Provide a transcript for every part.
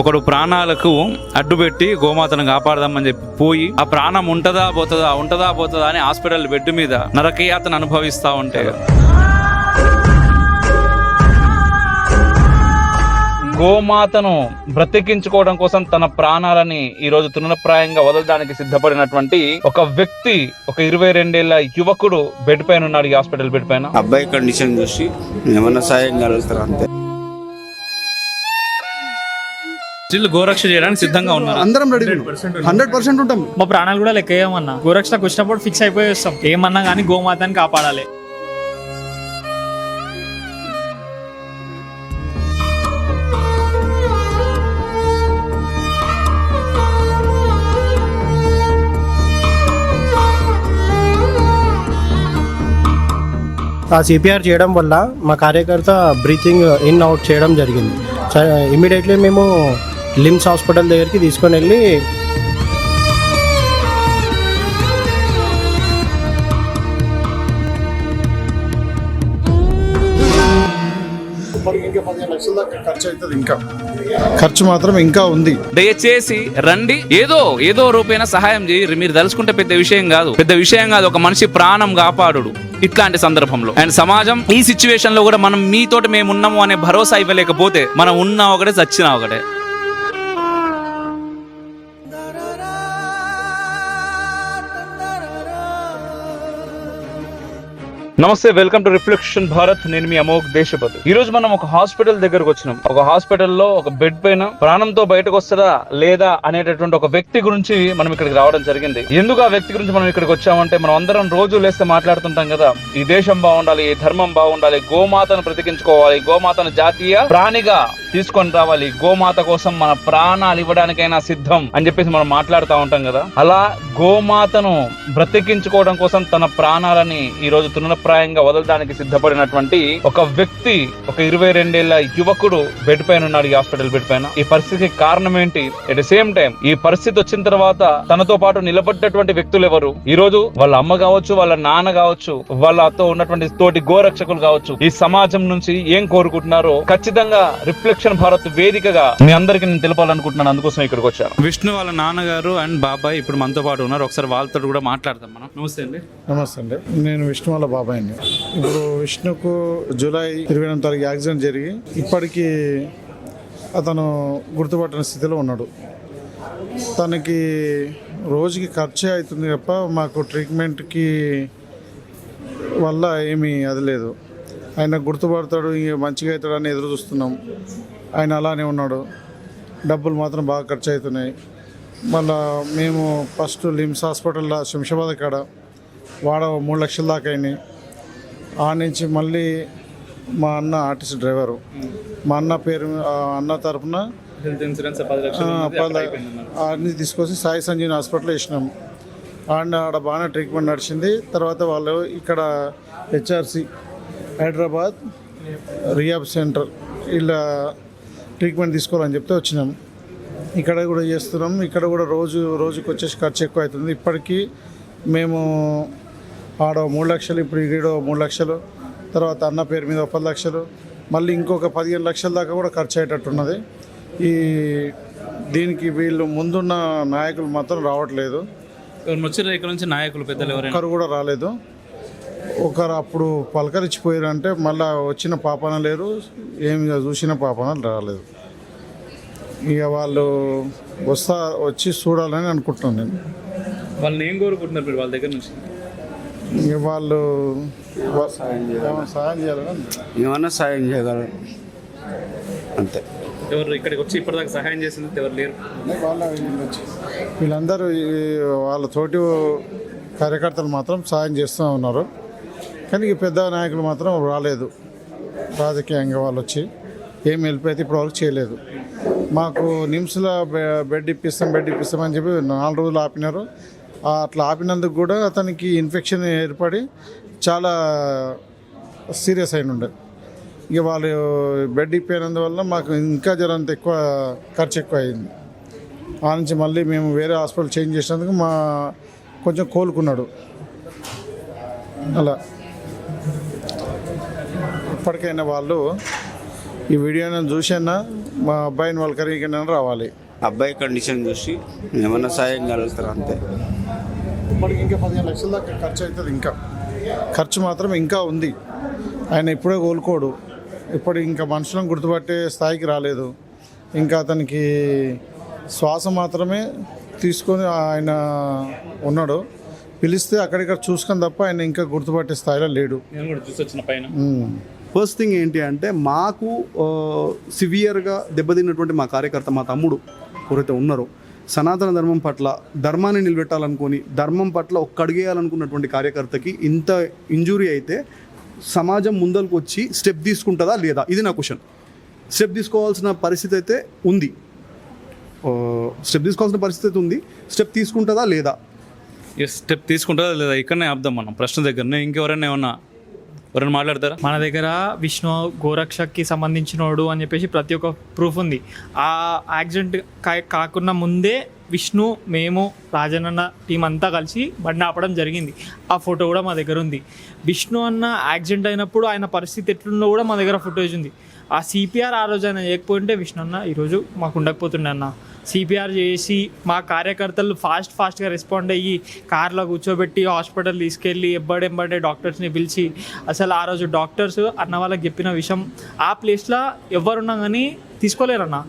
ఒకడు ప్రాణాలకు అడ్డుపెట్టి గోమాతను కాపాడదామని చెప్పి పోయి ఆ ప్రాణం ఉంటదా పోతుందా అని హాస్పిటల్ బెడ్ మీద నరకయాతను అనుభవిస్తా ఉంటే గోమాతను బ్రతికించుకోవడం కోసం తన ప్రాణాలని ఈ రోజు తృణప్రాయంగా వదలడానికి సిద్ధపడినటువంటి ఒక వ్యక్తి, ఒక 22 ఏళ్ల యువకుడు బెడ్ పైన ఉన్నాడు. ఈ హాస్పిటల్ బెడ్ పైన అబ్బాయి కండిషన్ చూసి ఏమన్నా సాయం కలుగుతారు అంతే. స్టిల్ గోరక్ష చేయడానికి సిద్ధంగా ఉన్నారు. అందరం రెడీ 100% ఉంటాం. మా ప్రాణాలు కూడా లెక్క ఏమన్నా గోరక్షకు వచ్చినప్పుడు ఫిక్స్ అయిపోయి వస్తాం. ఏమన్నా కానీ గోమాతని కాపాడాలి. ఆ సిపిఆర్ చేయడం వల్ల మా కార్యకర్త బ్రీతింగ్ ఇన్ అవుట్ చేయడం జరిగింది. ఇమీడియట్లీ మేము లిమ్స్ హాస్పిటల్ దగ్గరికి తీసుకొని వెళ్ళి ఇంకా 15 లక్షల దాకా ఖర్చు అవుతుంది. ఇంకా ఖర్చు మాత్రం ఇంకా ఉంది. దయచేసి రండి, ఏదో రూపైన సహాయం చేయరు. మీరు తలుచుకుంటే పెద్ద విషయం కాదు. ఒక మనిషి ప్రాణం కాపాడు ఇట్లాంటి సందర్భంలో. అండ్ సమాజం ఈ సిచ్యువేషన్ లో కూడా మనం మీతోటి మేము ఉన్నాము అనే భరోసా ఇవ్వలేకపోతే మనం ఉన్నా ఒకటే చచ్చినా ఒకటే. నమస్తే, వెల్కమ్ టు రిఫ్లెక్షన్ భారత్. నేను మీ అమోఘ్ దేశపతి. ఈ రోజు మనం ఒక హాస్పిటల్ దగ్గరకు వచ్చినాం. ఒక హాస్పిటల్లో ఒక బెడ్ పైన ప్రాణంతో బయటకు వస్తుందా లేదా అనేటటువంటి ఒక వ్యక్తి గురించి మనం ఇక్కడికి రావడం జరిగింది. ఎందుకు ఆ వ్యక్తి గురించి మనం ఇక్కడికి వచ్చామంటే, మనం అందరం రోజు లేస్తే మాట్లాడుతుంటాం కదా, ఈ దేశం బాగుండాలి, ఈ ధర్మం బాగుండాలి, గోమాతను బ్రతికించుకోవాలి, గోమాతను జాతీయ ప్రాణిగా తీసుకొని రావాలి, గోమాత కోసం మన ప్రాణాలు ఇవ్వడానికైనా సిద్ధం అని చెప్పేసి మనం మాట్లాడుతూ ఉంటాం కదా. అలా గోమాతను బ్రతికించుకోవడం కోసం తన ప్రాణాలని ఈ రోజు తృణప్రాయంగా వదలడానికి సిద్ధపడినటువంటి ఒక వ్యక్తి, ఒక 22 ఏళ్ల యువకుడు బెడ్ పైన ఉన్నాడు. ఈ హాస్పిటల్ బెడ్ పైన. ఈ పరిస్థితికి కారణం ఏంటి? ఎట్ ద సేమ్ టైం ఈ పరిస్థితి వచ్చిన తర్వాత తనతో పాటు నిలబడ్డటువంటి వ్యక్తులు ఎవరు? ఈ రోజు వాళ్ళ అమ్మ కావచ్చు, వాళ్ళ నాన్న కావచ్చు, వాళ్ళతో ఉన్నటువంటి తోటి గోరక్షకులు కావచ్చు, ఈ సమాజం నుంచి ఏం కోరుకుంటున్నారో ఖచ్చితంగా రిఫ్లెక్షన్ భారత్ వేదికగా మీ అందరికి నేను తెలపాలనుకుంటున్నాను. అందుకోసం ఇక్కడికి వచ్చాను. విష్ణు వాళ్ళ నాన్నగారు అండ్ బాబాయ్ ఇప్పుడు మనతో పాటు ఉన్నారు. ఒకసారి వాళ్ళతో కూడా మాట్లాడతాం మనం. నమస్తే అండి. నమస్తే అండి. నేను విష్ణు వాళ్ళ బాబాయ్ని. ఇప్పుడు విష్ణుకు జూలై 28వ తారీఖు యాక్సిడెంట్ జరిగి ఇప్పటికీ అతను గుర్తుపట్టిన స్థితిలో ఉన్నాడు. తనకి రోజుకి ఖర్చే అవుతుంది తప్ప మాకు ట్రీట్మెంట్కి వల్ల ఏమీ అది లేదు. ఆయన గుర్తుపడతాడు, ఇంక మంచిగా అవుతాడు అని ఎదురు చూస్తున్నాం. ఆయన అలానే ఉన్నాడు. డబ్బులు మాత్రం బాగా ఖర్చు అవుతున్నాయి. మళ్ళా మేము ఫస్ట్ లిమ్స్ హాస్పిటల్లో శంషాబాద్ కాడ 3 లక్షల దాకా అయినాయి. ఆ నుంచి మళ్ళీ మా అన్న ఆర్టీసీ డ్రైవరు, మా అన్న పేరు అన్న తరఫున అన్నీ తీసుకొచ్చి సాయి సంజీవని హాస్పిటల్లో వేసినాం. ఆడ బాగానే ట్రీట్మెంట్ నడిచింది. తర్వాత వాళ్ళు ఇక్కడ హెచ్ఆర్సి హైదరాబాద్ రియాబ్ సెంటర్ ఇలా ట్రీట్మెంట్ తీసుకోవాలని చెప్తే వచ్చినాం. ఇక్కడ కూడా చేస్తున్నాం. ఇక్కడ కూడా రోజుకి వచ్చేసి ఖర్చు ఎక్కువ అవుతుంది. ఇప్పటికీ మేము ఆడ 3 లక్షలు, ఇప్పుడు ఈడో 3 లక్షలు, తర్వాత అన్న పేరు మీద 10 లక్షలు, మళ్ళీ ఇంకొక 15 లక్షల దాకా కూడా ఖర్చు అయ్యేటట్టున్నది. దీనికి వీళ్ళు ముందున్న నాయకులు మాత్రం రావట్లేదు. ఇక్కడ నుంచి నాయకులు పెద్దలు ఒకరు కూడా రాలేదు. ఒకరు అప్పుడు పలకరించిపోయారంటే మళ్ళీ వచ్చిన పాపన లేరు, ఏమి చూసిన పాపన రాలేదు. ఇక వాళ్ళు వచ్చి చూడాలని అనుకుంటున్నాను నేను. వాళ్ళని ఏం కోరుకుంటున్నారు వాళ్ళ దగ్గర నుంచి? ఇక వాళ్ళు సాయం చేయాలని, ఏమన్నా సాయం చేయగలరు అంతే. ఎవరు ఇక్కడికి వచ్చి ఇప్పటిదాకా సహాయం చేసింది ఎవరు లేరు. వీళ్ళందరూ వాళ్ళ తోటి కార్యకర్తలు మాత్రం సాయం చేస్తూ ఉన్నారు. కానీ ఈ పెద్ద నాయకులు మాత్రం రాలేదు. రాజకీయంగా వాళ్ళు వచ్చి ఏం హెల్ప్ అయితే ఇప్పుడు వాళ్ళకి చేయలేదు. మాకు నిమ్స్లో బెడ్ ఇప్పిస్తామని చెప్పి 4 రోజులు ఆపినారు. అట్లా ఆపినందుకు కూడా అతనికి ఇన్ఫెక్షన్ ఏర్పడి చాలా సీరియస్ అయిన ఉండే. ఇక వాళ్ళు బెడ్ ఇప్పినందువల్ల మాకు ఇంకా జరంత ఎక్కువ ఖర్చు ఎక్కువ అయింది. ఆ నుంచి మళ్ళీ మేము వేరే హాస్పిటల్ చేంజ్ చేసినందుకు కొంచెం కోలుకున్నాడు. అలా ఇప్పటికైనా వాళ్ళు ఈ వీడియోని చూసైనా మా అబ్బాయిని వాళ్ళ కరీకైనా రావాలి. అబ్బాయి కండిషన్ చూసి ఏమన్నా సాయం కలుగుతారు అంతే. ఇప్పటికి ఇంకా 15 లక్షల దాకా ఖర్చు అవుతుంది. ఇంకా ఖర్చు మాత్రం ఇంకా ఉంది. ఆయన ఇప్పుడే కోలుకోడు. ఇప్పుడు ఇంకా మనుషులను గుర్తుపట్టే స్థాయికి రాలేదు. ఇంకా అతనికి శ్వాస మాత్రమే తీసుకొని ఆయన ఉన్నాడు. పిలిస్తే అక్కడిక్కడ చూసుకొని తప్ప ఆయన ఇంకా గుర్తుపట్టే స్థాయిలో లేడు. నేను కూడా చూసి వచ్చిన పైన ఫస్ట్ థింగ్ ఏంటి అంటే మాకు సివియర్గా దెబ్బతిన్నటువంటి మా కార్యకర్త, మా తమ్ముడు ఎవరైతే ఉన్నారో, సనాతన ధర్మం పట్ల ధర్మాన్ని నిలబెట్టాలనుకొని ధర్మం పట్ల ఒక్క అడిగేయాలనుకున్నటువంటి కార్యకర్తకి ఇంత ఇంజురీ అయితే సమాజం ముందరకు వచ్చి స్టెప్ తీసుకుంటుందా లేదా, ఇది నా క్వశ్చన్. స్టెప్ తీసుకోవాల్సిన పరిస్థితి అయితే ఉంది. స్టెప్ తీసుకుంటుందా లేదా? స్టెప్ తీసుకుంటారా లేదా ఇక్కడనే ఆపుదాం మనం ప్రశ్న దగ్గరనే. ఇంకెవరైనా ఎవరైనా మాట్లాడతారా? మన దగ్గర విష్ణు గోరక్షకి సంబంధించినోడు అని చెప్పేసి ప్రతి ఒక్క ప్రూఫ్ ఉంది. ఆ యాక్సిడెంట్ కాకుండా ముందే విష్ణు, మేము, రాజన్న టీం అంతా కలిసి బండి ఆపడం జరిగింది. ఆ ఫోటో కూడా మా దగ్గర ఉంది. విష్ణు అన్న యాక్సిడెంట్ అయినప్పుడు ఆయన పరిస్థితి ఎట్లుందో కూడా మా దగ్గర ఫుటేజ్ ఉంది. ఆ సిపిఆర్ ఆ రోజు ఆయన చేయకపోయింటే విష్ణు అన్న ఈరోజు మాకు ఉండకపోతుండే అన్న. సిపిఆర్ చేసి మా కార్యకర్తలు ఫాస్ట్గా రెస్పాండ్ అయ్యి కార్లో కూర్చోబెట్టి హాస్పిటల్ తీసుకెళ్ళి ఎబ్బడెంబడే డాక్టర్స్ని పిలిచి, అసలు ఆ రోజు డాక్టర్స్ అన్న వాళ్ళకి చెప్పిన విషయం ఆ ప్లేస్లో ఎవరున్నా కానీ తీసుకోలేరన్న.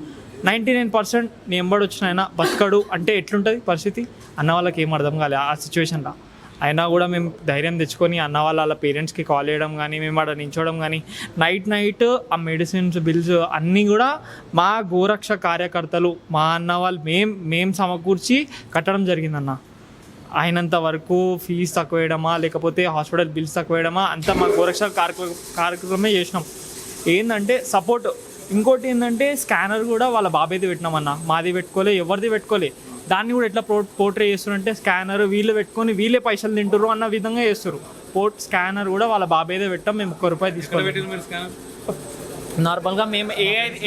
99% నీ ఎంబడి వచ్చిన ఆయన బతకడు అంటే ఎట్లుంటుంది పరిస్థితి అన్న వాళ్ళకి ఏం అర్థం కాలే ఆ సిచ్యువేషన్లో. అయినా కూడా మేము ధైర్యం తెచ్చుకొని అన్న వాళ్ళ పేరెంట్స్కి కాల్ చేయడం కానీ, మేము అక్కడ నించోవడం కానీ, నైట్ ఆ మెడిసిన్స్ బిల్స్ అన్నీ కూడా మా గోరక్ష కార్యకర్తలు, మా అన్న వాళ్ళు మేము సమకూర్చి కట్టడం జరిగిందన్న. అయినంత వరకు ఫీజు తక్కువ వేయడమా లేకపోతే హాస్పిటల్ బిల్స్ తక్కువ వేయడమా అంతా మా గోరక్ష కార్యక్రమమే చేసినాం. ఏంటంటే సపోర్ట్. ఇంకోటి ఏంటంటే స్కానర్ కూడా వాళ్ళ బాబాయ్ది పెట్టినామన్న, మాది పెట్టుకోలే, ఎవరిది పెట్టుకోలే. దాన్ని కూడా ఎట్లా పోర్ట్రే చేస్తున్నారంటే స్కానర్ వీళ్ళు పెట్టుకొని వీళ్ళే పైసలు తింటారు అన్న విధంగా చేస్తారు. స్కానర్ కూడా వాళ్ళ బాబాయ్దే పెట్టాం. మేము ₹1 తీసుకోవాలి. నార్మల్గా మేము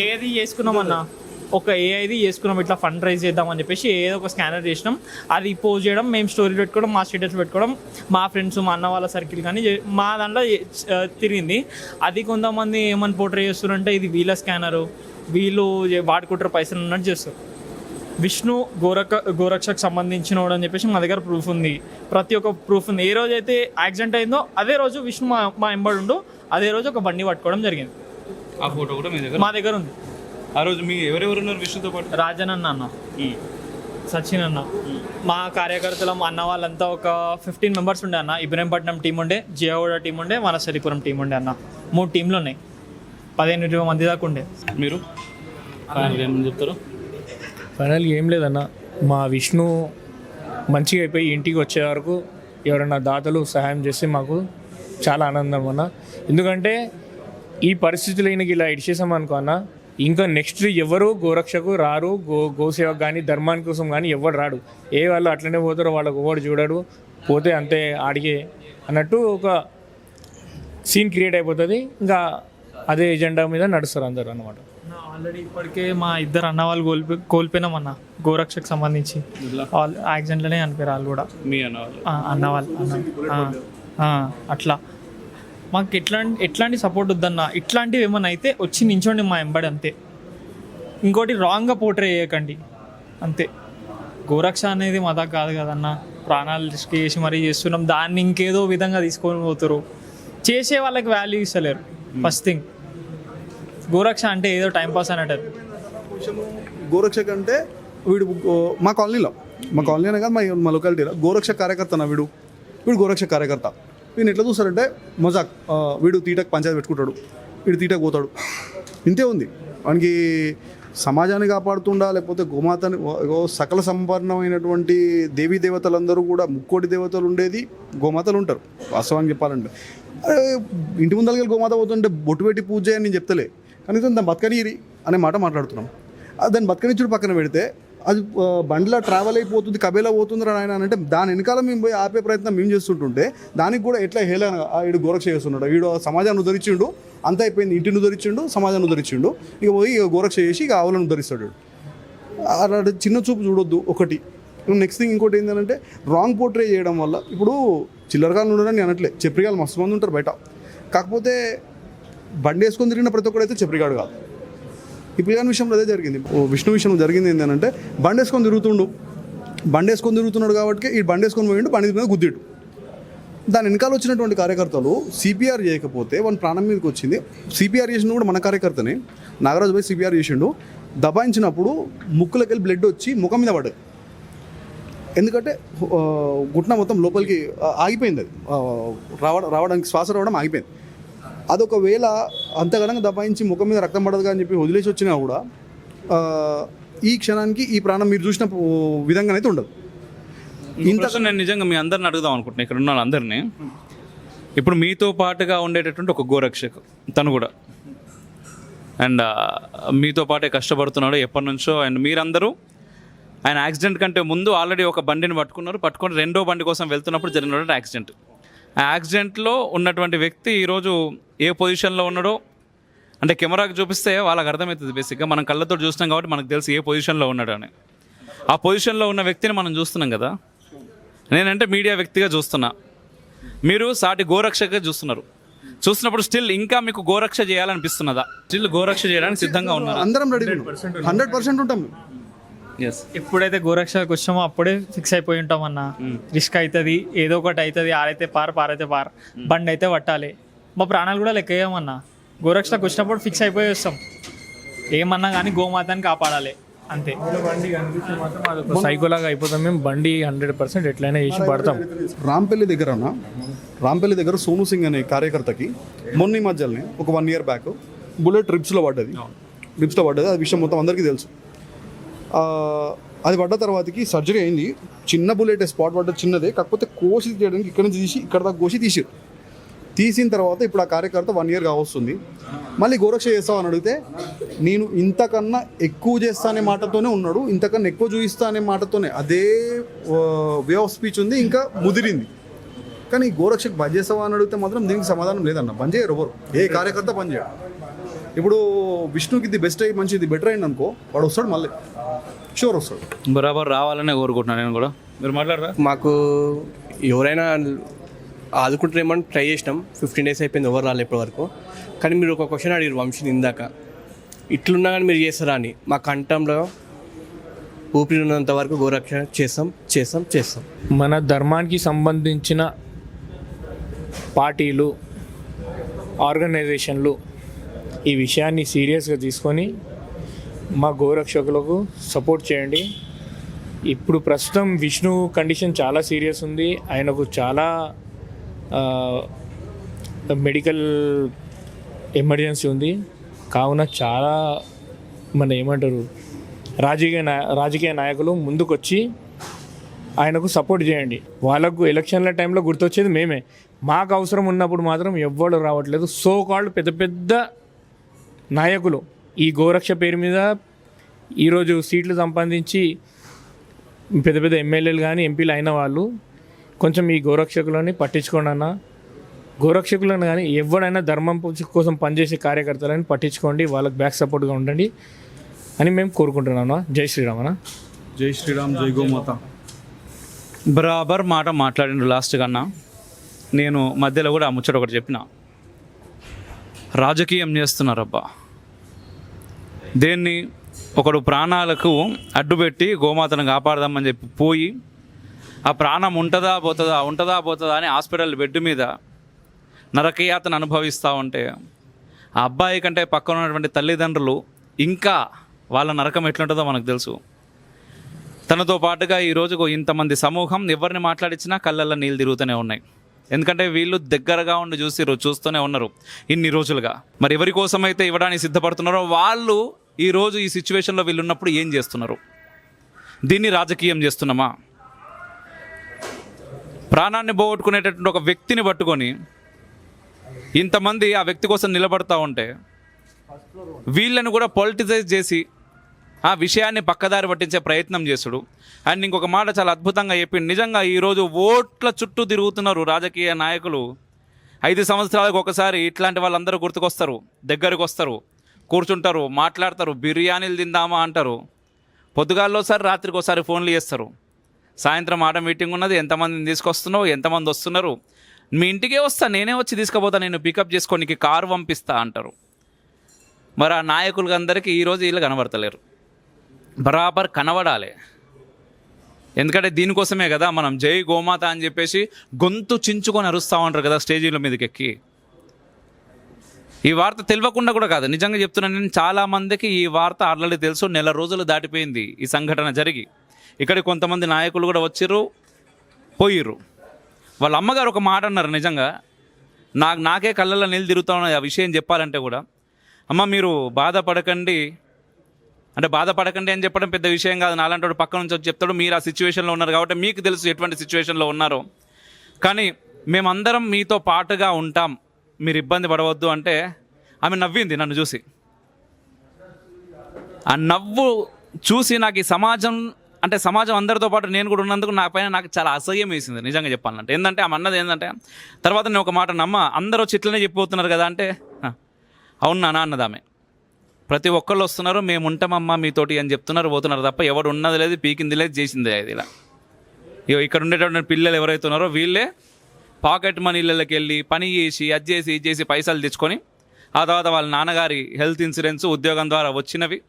ఏది చేసుకున్నామన్నా, ఒక ఏఐది చేసుకున్నాం. ఇట్లా ఫండ్ రైజ్ చేద్దామని చెప్పేసి ఏదో ఒక స్కానర్ చేసినాం. అది పోస్ట్ చేయడం, మేము స్టోరీ పెట్టుకోవడం, మా స్టేటస్ పెట్టుకోవడం, మా ఫ్రెండ్స్, మా అన్న వాళ్ళ సర్కిల్ కానీ మా దాంట్లో తిరిగింది. అది కొంతమంది ఏమని పోర్ట్రే చేస్తున్నారంటే ఇది వీళ్ళ స్కానరు, వీళ్ళు వాడుకుంటారు పైసలు ఉన్నట్టు చేస్తారు. విష్ణు గోరక్షకు సంబంధించిన వాడు అని చెప్పేసి మా దగ్గర ప్రూఫ్ ఉంది. ప్రతి ఒక్క ప్రూఫ్ ఉంది. ఏ రోజు అయితే యాక్సిడెంట్ అయిందో అదే రోజు విష్ణు మా ఎంబడి ఉండు, అదే రోజు ఒక బండి పట్టుకోవడం జరిగింది. ఆ ఫోటో కూడా మా దగ్గర ఉంది. ఆ రోజు మీ ఎవరెవరు ఉన్నారు విష్ణుతో పాటు? రాజన్ అన్న, సచిన్ అన్న, మా కార్యకర్తలు, మా అన్న వాళ్ళంతా ఒక 15 మెంబర్స్ ఉండే అన్న. ఇబ్రహీంపట్నం టీం ఉండే, జియాగూడ టీం ఉండే, వనసరిపురం టీం ఉండే అన్న. 3 టీంలు ఉన్నాయి. 15-20 మంది దాకా ఉండే. మీరు ఏమని చెప్తారు? ఫైనల్గా ఏం లేదన్న, మా విష్ణు మంచిగా అయిపోయి ఇంటికి వచ్చే వరకు ఎవరైనా దాతలు సహాయం చేస్తే మాకు చాలా ఆనందం అన్న. ఎందుకంటే ఈ పరిస్థితులు ఈయనకి ఇలా ఇడిచేసామనుకో అన్న, ఇంకా నెక్స్ట్ ఎవరు గోరక్షకు రారు, గోసేవకు కానీ ధర్మాని కోసం కానీ ఎవరు రాడు. వాళ్ళు అట్లనే పోతారో వాళ్ళకు ఎవడు చూడడు, పోతే అంతే ఆడిగే అన్నట్టు ఒక సీన్ క్రియేట్ అయిపోతుంది. ఇంకా అదే ఎజెండా మీద నడుస్తారు అందరు అన్నమాట. ఆల్రెడీ ఇప్పటికే మా ఇద్దరు అన్న వాళ్ళు కోల్పోయినామన్న గోరక్షకు సంబంధించి. వాళ్ళు యాక్సిడెంట్లోనే అనిపారు వాళ్ళు కూడా. మీ అన్న వాళ్ళు అట్లా మాకు ఎట్లాంటి సపోర్ట్ వద్దన్న. ఇట్లాంటివి ఏమన్నా అయితే వచ్చి నించోండి మా ఎంబడి అంతే. ఇంకోటి రాంగ్గా పోర్ట్రే చేయకండి అంతే. గోరక్ష అనేది మదా కాదు కదన్న, ప్రాణాలు రిస్క్ చేసి మరీ చేస్తున్నాం. దాన్ని ఇంకేదో విధంగా తీసుకొని పోతారు. చేసే వాళ్ళకి వాల్యూ ఇస్తలేరు. ఫస్ట్ థింగ్ గోరక్ష అంటే ఏదో టైంపాస్ అన్నట్టు. గోరక్ష అంటే వీడు మా కాలనీలో, మా కాలనీ అనే కాదు మా లొకాలిటీలో గోరక్ష కార్యకర్త అన్న. వీడు గోరక్ష కార్యకర్త. వీడిని ఎట్లా చూస్తారంటే మజాక్, వీడు తీటకు పంచాయతీ పెట్టుకుంటాడు, వీడు తీటకు పోతాడు, ఇంతే ఉంది. వానికి సమాజాన్ని కాపాడుతుండా లేకపోతే గోమాతని సకల సంపన్నమైనటువంటి దేవీ దేవతలందరూ కూడా ముక్కోటి దేవతలు ఉండేది గోమాతలు ఉంటారు. వాస్తవానికి చెప్పాలంటే ఇంటి ముందరకి గోమాత పోతుంటే బొట్టు పెట్టి పూజ అని నేను చెప్తలే, కనీసం దాన్ని బతకనీరి అనే మాట మాట్లాడుతున్నాం. దాన్ని బతకనిచ్చుడు పక్కన పెడితే అది బండిలో ట్రావెల్ అయిపోతుంది, కబేలా పోతుంది ఆయన అంటే దాని వెనకాల మేము పోయి ఆపే ప్రయత్నం మేము చేస్తుంటుంటే దానికి కూడా ఎట్లా హేళన వీడు గోరక్ష చేస్తున్నాడు. వీడు సమాజాన్ని ఉద్ధరించిండు, అంతా అయిపోయింది, ఇంటిని ఉద్ధరించిండు, సమాజాన్ని ఉద్ధరించిండు, ఇక పోయి గోరక్ష చేసి ఇక ఆవులను ఉద్ధరిస్తాడు. అలా చిన్న చూపు చూడొద్దు ఒకటి. నెక్స్ట్ థింగ్ ఇంకోటి ఏంటంటే రాంగ్ పోర్ట్రే చేయడం వల్ల ఇప్పుడు చిల్లరగాలు ఉండడం నేను అనట్లే, చెప్రిగాలు మస్తు మంది ఉంటారు బయట. కాకపోతే బండి వేసుకొని తిరిగిన ప్రతి ఒక్కడైతే చెప్రిగాడు కాదు. ఈ పిల్లగాని విషయంలో అదే జరిగింది. విష్ణు విషయంలో జరిగింది ఏంటంటే బండి వేసుకొని తిరుగుతున్నాడు కాబట్టి ఈ బండి వేసుకొని పోయిండు, బండి మీద గుద్దిడు. దాని వెనకాల వచ్చినటువంటి కార్యకర్తలు సిపిఆర్ చేయకపోతే వాళ్ళ ప్రాణం మీదకి వచ్చింది. సిపిఆర్ చేసిన కూడా మన కార్యకర్తనే నాగరాజు పోయి సిపిఆర్ చేసిండు. దబాయించినప్పుడు ముక్కులకి వెళ్ళి బ్లడ్ వచ్చి ముఖం మీద పడ్డది. ఎందుకంటే గుట్న మొత్తం లోపలికి ఆగిపోయింది, అది రావడానికి శ్వాస రావడం ఆగిపోయింది. అదొకవేళ అంతగానంగా దబాయించి ముఖం మీద రక్తం పడదు అని చెప్పి వదిలేసి వచ్చినా కూడా ఈ క్షణానికి ఈ ప్రాణం మీరు చూసిన విధంగానైతే ఉండదు. నేను నిజంగా మీ అందరిని అడుగుదాం అనుకుంటున్నాను, ఇక్కడ ఉన్న వాళ్ళందరినీ. ఇప్పుడు మీతో పాటుగా ఉండేటటువంటి ఒక గోరక్షకు తను కూడా, అండ్ మీతో పాటే కష్టపడుతున్నాడు ఎప్పటి నుంచో. అండ్ మీరందరూ ఆయన యాక్సిడెంట్ కంటే ముందు ఆల్రెడీ ఒక బండిని పట్టుకొని రెండో బండి కోసం వెళ్తున్నప్పుడు జరిగినటువంటి యాక్సిడెంట్. ఆ యాక్సిడెంట్లో ఉన్నటువంటి వ్యక్తి ఈరోజు ఏ పొజిషన్లో ఉన్నాడో అంటే కెమెరాకి చూపిస్తే వాళ్ళకి అర్థమవుతుంది. బేసిక్గా మనం కళ్ళతో చూస్తున్నాం కాబట్టి మనకు తెలుసు ఏ పొజిషన్లో ఉన్నాడు అని. ఆ పొజిషన్లో ఉన్న వ్యక్తిని మనం చూస్తున్నాం కదా. నేనంటే మీడియా వ్యక్తిగా చూస్తున్నా, మీరు సాటి గోరక్షగా చూస్తున్నప్పుడు స్టిల్ ఇంకా మీకు గోరక్ష చేయాలనిపిస్తున్నదా? స్టిల్ గోరక్ష చేయడానికి సిద్ధంగా ఉన్నారు? అందరం రెడీ, 100% ఉంటాం. ఎస్, ఎప్పుడైతే గోరక్షకు వచ్చామో అప్పుడే ఫిక్స్ అయిపోయి ఉంటాం అన్న. రిస్క్ అవుతుంది, ఏదో ఒకటి అవుతుంది, ఆరైతే పారైతే పార్, బండి అయితే పట్టాలి. మా ప్రాణాలు కూడా లెక్క వేయమన్నా. గోరక్షకు వచ్చినప్పుడు ఫిక్స్ అయిపోయి వస్తాం. ఏమన్నా కానీ గోమాతని కాపాడాలి అంతే. బండి కనిపిస్తే మాత్రం అదొక సైకోలాగా అయిపోతాం మేము. బండి 100% ఎట్లయినా చేసి పడతాం. రాంపల్లి దగ్గర సోను సింగ్ అనే కార్యకర్తకి మొన్న ఈ మధ్యలోనే ఒక 1 year బ్యాక్ బుల్లెట్ రిబ్స్లో పడ్డది. అది విషయం మొత్తం అందరికీ తెలుసు. అది పడ్డ తర్వాతకి సర్జరీ అయింది. చిన్న బుల్లెట్ స్పాట్ పడ్డది, చిన్నదే, కాకపోతే కోసి చేయడానికి ఇక్కడ నుంచి తీసి ఇక్కడ దాకా కోసి తీసిన తర్వాత ఇప్పుడు ఆ కార్యకర్త 1 year కావస్తుంది. మళ్ళీ గోరక్ష చేస్తావు అని అడిగితే నేను ఇంతకన్నా ఎక్కువ చేస్తా అనే మాటతోనే ఉన్నాడు, ఇంతకన్నా ఎక్కువ చూపిస్తా అనే మాటతోనే అదే వే ఆఫ్ స్పీచ్ ఉంది, ఇంకా ముదిరింది. కానీ గోరక్షకు బంద్ చేస్తావా అని అడిగితే మాత్రం దీనికి సమాధానం లేదన్న. బంద్ చేయరు ఎవరు, ఏ కార్యకర్త బంద్ చేయడు. ఇప్పుడు విష్ణుకి ఇది బెస్ట్ అయ్యి మంచిది బెటర్ అయింది అనుకో, వాడు వస్తాడు, మళ్ళీ షూర్ వస్తాడు. బరాబర్ రావాలనే కోరుకుంటున్నాను నేను కూడా. మీరు మాట్లాడరా? మాకు ఎవరైనా ఆదుకుంటారేమని ట్రై చేసినాం. 15 days అయిపోయింది, ఎవరు రాలేదు ఇప్పటివరకు. కానీ మీరు ఒక క్వశ్చన్ అడిగారు వంశీని ఇందాక, ఇట్లున్నా కానీ మీరు చేస్తారా అని. మా కంఠంలో ఊపిరి ఉన్నంత వరకు గోరక్షణ చేస్తాం. మన ధర్మానికి సంబంధించిన పార్టీలు, ఆర్గనైజేషన్లు ఈ విషయాన్ని సీరియస్గా తీసుకొని మా గోరక్షకులకు సపోర్ట్ చేయండి. ఇప్పుడు ప్రస్తుతం విష్ణు కండిషన్ చాలా సీరియస్ ఉంది. ఆయనకు చాలా మెడికల్ ఎమర్జెన్సీ ఉంది. కావున చాలా ఏమంటారు రాజకీయ నాయకులు ముందుకొచ్చి ఆయనకు సపోర్ట్ చేయండి. వాళ్ళకు ఎలక్షన్ల టైంలో గుర్తొచ్చేది మేమే. మాకు అవసరం ఉన్నప్పుడు మాత్రం ఎవ్వరు రావట్లేదు. సో కాల్డ్ పెద్ద పెద్ద నాయకులు ఈ గోరక్ష పేరు మీద ఈరోజు సీట్లు సంపాదించి పెద్ద పెద్ద ఎమ్మెల్యేలు కానీ ఎంపీలు అయిన వాళ్ళు కొంచెం ఈ గోరక్షకులని పట్టించుకోండి అన్న. గోరక్షకులను కానీ ఎవరైనా ధర్మం కోసం పనిచేసే కార్యకర్తలని పట్టించుకోండి, వాళ్ళకి బ్యాక్ సపోర్ట్గా ఉండండి అని మేము కోరుకుంటున్నాను. జై శ్రీరామ్ అన్న. జై శ్రీరామ్, జై గోమాత. బరాబర్ మాట మాట్లాడిండు లాస్ట్ కన్నా. నేను మధ్యలో కూడా ఆ ముచ్చట ఒకటి చెప్పిన, రాజకీయం చేస్తున్నారబ్బా. దేన్ని ఒకడు ప్రాణాలకు అడ్డుపెట్టి గోమాతను కాపాడదామని చెప్పి పోయి ఆ ప్రాణం ఉంటుందా పోతుందా అని హాస్పిటల్ బెడ్ మీద నరకయాతను అనుభవిస్తూ ఉంటే ఆ అబ్బాయి కంటే పక్కన ఉన్నటువంటి తల్లిదండ్రులు ఇంకా వాళ్ళ నరకం ఎట్లుంటుందో మనకు తెలుసు. తనతో పాటుగా ఈరోజు ఇంతమంది సమూహం ఎవరిని మాట్లాడించినా కళ్ళల్లో నీళ్ళు తిరుగుతూనే ఉన్నాయి. ఎందుకంటే వీళ్ళు దగ్గరగా ఉండి చూస్తూనే ఉన్నారు ఇన్ని రోజులుగా. మరి ఎవరి కోసమైతే ఇవ్వడానికి సిద్ధపడుతున్నారో వాళ్ళు ఈరోజు ఈ సిచ్యువేషన్లో వీళ్ళు ఉన్నప్పుడు ఏం చేస్తున్నారు? దీన్ని రాజకీయం చేస్తున్నామా? ప్రాణాన్ని పోగొట్టుకునేటటువంటి ఒక వ్యక్తిని పట్టుకొని ఇంతమంది ఆ వ్యక్తి కోసం నిలబడతా ఉంటే వీళ్ళని కూడా పొలిటిసైజ్ చేసి ఆ విషయాన్ని పక్కదారి పట్టించే ప్రయత్నం చేసుడు. అండ్ ఇంకొక మాట చాలా అద్భుతంగా చెప్పింది. నిజంగా ఈరోజు ఓట్ల చుట్టూ తిరుగుతున్నారు రాజకీయ నాయకులు. 5 సంవత్సరాలకు ఒకసారి ఇట్లాంటి వాళ్ళందరూ గుర్తుకొస్తారు, దగ్గరకు వస్తారు, కూర్చుంటారు, మాట్లాడతారు, బిర్యానీలు తిందామా అంటారు. పొద్దుగాల్లో ఒకసారి, రాత్రికి ఒకసారి ఫోన్లు చేస్తారు. సాయంత్రం ఆట మీటింగ్ ఉన్నది, ఎంతమందిని తీసుకొస్తున్నావు, ఎంతమంది వస్తున్నారు, మీ ఇంటికే వస్తా, నేనే వచ్చి తీసుకుపోతా, నేను పికప్ చేసుకోనికి కారు పంపిస్తా అంటారు. మరి ఆ నాయకులకి అందరికీ ఈరోజు వీళ్ళు కనబడతలేరు. బరాబర్ కనబడాలి. ఎందుకంటే దీనికోసమే కదా మనం జై గోమాత అని చెప్పేసి గొంతు చించుకొని అరుస్తూ ఉంటారు కదా స్టేజీల మీదకి ఎక్కి. ఈ వార్త తెలియకుండా కూడా కాదు, నిజంగా చెప్తున్నాను నేను, చాలామందికి ఈ వార్త ఆల్రెడీ తెలుసు. నెల రోజులు దాటిపోయింది ఈ సంఘటన జరిగి. ఇక్కడ కొంతమంది నాయకులు కూడా వచ్చిర్రు, పోయిర్రు. వాళ్ళ అమ్మగారు ఒక మాట అన్నారు, నిజంగా నాకే కళ్ళల్లో నీళ్ళు తిరుగుతా ఉన్నాయి ఆ విషయం చెప్పాలంటే కూడా. అమ్మ మీరు బాధపడకండి అని చెప్పడం పెద్ద విషయం కాదు. నాలాంటి వాడు పక్క నుంచి వచ్చి చెప్తాడు, మీరు ఆ సిచ్యువేషన్లో ఉన్నారు కాబట్టి మీకు తెలుసు ఎటువంటి సిచ్యువేషన్లో ఉన్నారో. కానీ మేమందరం మీతో పాటుగా ఉంటాం, మీరు ఇబ్బంది పడవద్దు అంటే ఆమె నవ్వింది నన్ను చూసి. ఆ నవ్వు చూసి నాకు ఈ సమాజం అందరితో పాటు నేను కూడా ఉన్నందుకు నా పైన నాకు చాలా అసహ్యం వేసింది నిజంగా చెప్పాలంటే. ఏంటంటే ఆమె అన్నది ఏంటంటే, తర్వాత నేను ఒక మాట నమ్మ అందరూ వచ్చి ఇట్లనే చెప్పిపోతున్నారు కదా అంటే, అవును నాన్న అన్నది ఆమె. ప్రతి ఒక్కళ్ళు వస్తున్నారు, మేము ఉంటామమ్మా మీతోటి అని చెప్తున్నారు, పోతున్నారు తప్ప ఎవడు ఉన్నది లేదు, పీకింది లేదు, చేసింది లేదు. ఇలా ఇక్కడ ఉండేటటువంటి పిల్లలు ఎవరైతే ఉన్నారో వీళ్ళే పాకెట్ మనీలకి వెళ్ళి పని చేసి అది చేసి ఇది చేసి పైసలు తెచ్చుకొని ఆ తర్వాత వాళ్ళ నాన్నగారి హెల్త్ ఇన్సూరెన్స్ ఉద్యోగం ద్వారా వచ్చినవి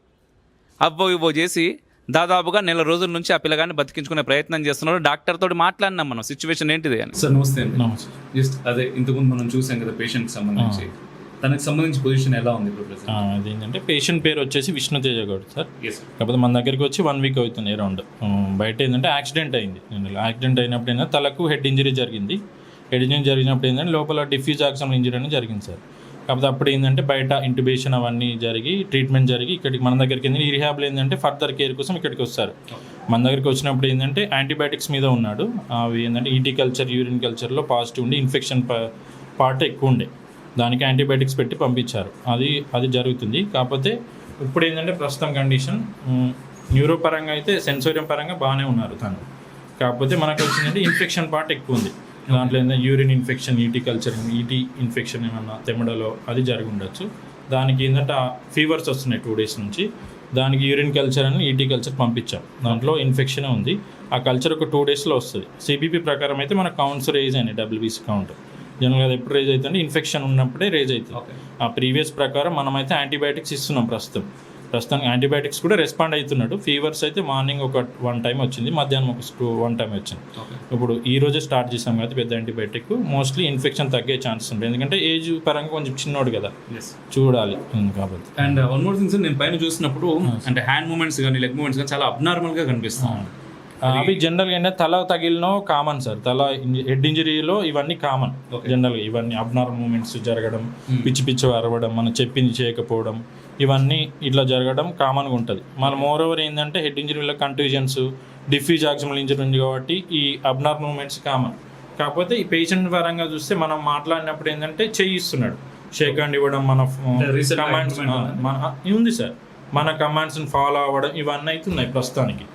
ఇవ్వో చేసి దాదాపుగా నెల రోజుల నుంచి ఆ పిల్లగాన్ని బతికించుకునే ప్రయత్నం చేస్తున్నారు. డాక్టర్ తోటి మాట్లాడినాం మనం, సిచ్యువేషన్ ఏంటిది అని. సార్ నమస్తే. జస్ట్ అదే ఇంతకుముందు మనం చూసాం కదా పేషెంట్కి సంబంధించి, తనకు సంబంధించి పొజిషన్ ఎలా ఉంది ఇప్పుడు? అదేంటంటే పేషెంట్ పేరు వచ్చేసి విష్ణుతేజ గౌడ్ సార్. కాకపోతే మన దగ్గరికి వచ్చి 1 వీక్ అవుతుంది అరౌండ్. బయట ఏంటంటే యాక్సిడెంట్ అయింది. యాక్సిడెంట్ అయినప్పుడు ఏంటంటే తలకు హెడ్ ఇంజరీ జరిగింది. హెడ్ ఇంజరీ జరిగినప్పుడు ఏంటంటే లోపల డిఫ్యూజ్ ఆక్సిజన్ ఇంజరీ అని జరిగింది సార్. కాకపోతే అప్పుడు ఏంటంటే బయట ఇంట్యుబేషన్ అవన్నీ జరిగి ట్రీట్మెంట్ జరిగి ఇక్కడికి మన దగ్గరికి ఏంటంటే ఈ రిహాబ్లో ఏంటంటే ఫర్దర్ కేర్ కోసం ఇక్కడికి వస్తారు. మన దగ్గరికి వచ్చినప్పుడు ఏంటంటే యాంటీబయాటిక్స్ మీద ఉన్నాడు. అవి ఏంటంటే ఈటీ కల్చర్, యూరిన్ కల్చర్లో పాజిటివ్ ఉండి ఇన్ఫెక్షన్ పార్ట్ ఎక్కువ ఉండే, దానికి యాంటీబయాటిక్స్ పెట్టి పంపించారు. అది జరుగుతుంది. కాకపోతే ఇప్పుడు ఏంటంటే ప్రస్తుతం కండిషన్ న్యూరో పరంగా అయితే సెన్సోరియం పరంగా బాగానే ఉన్నారు తను. కాకపోతే మనకు వచ్చిందంటే ఇన్ఫెక్షన్ పార్ట్ ఎక్కువ ఉంది. దాంట్లో ఏంటంటే యూరిన్ ఇన్ఫెక్షన్, ఈటీ కల్చర్, ఈటీ ఇన్ఫెక్షన్ ఏమన్నా తెమ్మడలో అది జరిగి ఉండొచ్చు. దానికి ఏంటంటే ఫీవర్స్ వస్తున్నాయి 2 days నుంచి. దానికి యూరిన్ కల్చర్ అని ఈటీ కల్చర్ పంపించాం. దాంట్లో ఇన్ఫెక్షన్ ఉంది. ఆ కల్చర్ ఒక 2 daysలో వస్తుంది. సిబిపి ప్రకారం అయితే మన కౌంట్స్ రేజ్ అయినాయి, డబ్ల్యూబీసీ కౌంట్. జనరల్గా అది ఎప్పుడు రేజ్ అవుతుంది, ఇన్ఫెక్షన్ ఉన్నప్పుడే రేజ్ అవుతుంది. ఆ ప్రీవియస్ ప్రకారం మనమైతే యాంటీబయాటిక్స్ ఇస్తున్నాం ప్రస్తుతానికి యాంటీబయాటిక్స్ కూడా రెస్పాండ్ అవుతున్నాడు. ఫీవర్స్ అయితే మార్నింగ్ ఒక 1 time వచ్చింది, మధ్యాహ్నం ఒక 1 time వచ్చింది. ఇప్పుడు ఈ రోజే స్టార్ట్ చేసాం కదా పెద్ద యాంటీబయాటిక్. మోస్ట్లీ ఇన్ఫెక్షన్ తగ్గే ఛాన్సెస్ ఉంటుంది, ఎందుకంటే ఏజ్ పరంగా కొంచెం చిన్నోడు కదా, చూడాలి కాబట్టి. And one more thing sir, నేను పైన చూసినప్పుడు అంటే హ్యాండ్ మూమెంట్స్ కానీ లెగ్ మూమెంట్స్ కానీ చాలా అబ్నార్మల్గా కనిపిస్తాయి. అవి జనరల్గా ఏంటంటే తల తగిలినో కామన్ సార్. హెడ్ ఇంజరీలో ఇవన్నీ కామన్. జనరల్గా ఇవన్నీ అబ్నార్మల్ మూమెంట్స్ జరగడం, పిచ్చి అరవడం, మనం చెప్పింది చేయకపోవడం, ఇవన్నీ ఇట్లా జరగడం కామన్గా ఉంటుంది. మన మోర్ ఓవర్ ఏంటంటే హెడ్ ఇంజరీలో కంట్యూజన్స్, డిఫ్యూజ్ ఆక్సిజన్ ఇంజరీ ఉంది కాబట్టి ఈ అబ్నార్మల్ మూమెంట్స్ కామన్. కాకపోతే ఈ పేషెంట్ పరంగా చూస్తే మనం మాట్లాడినప్పుడు ఏంటంటే చేయిస్తున్నాడు, షేక్ హ్యాండ్ ఇవ్వడం, మన కమాండ్స్ ఉంది సార్, మన కమాండ్స్ని ఫాలో అవ్వడం, ఇవన్నీ అయితే ఉన్నాయి ప్రస్తుతానికి.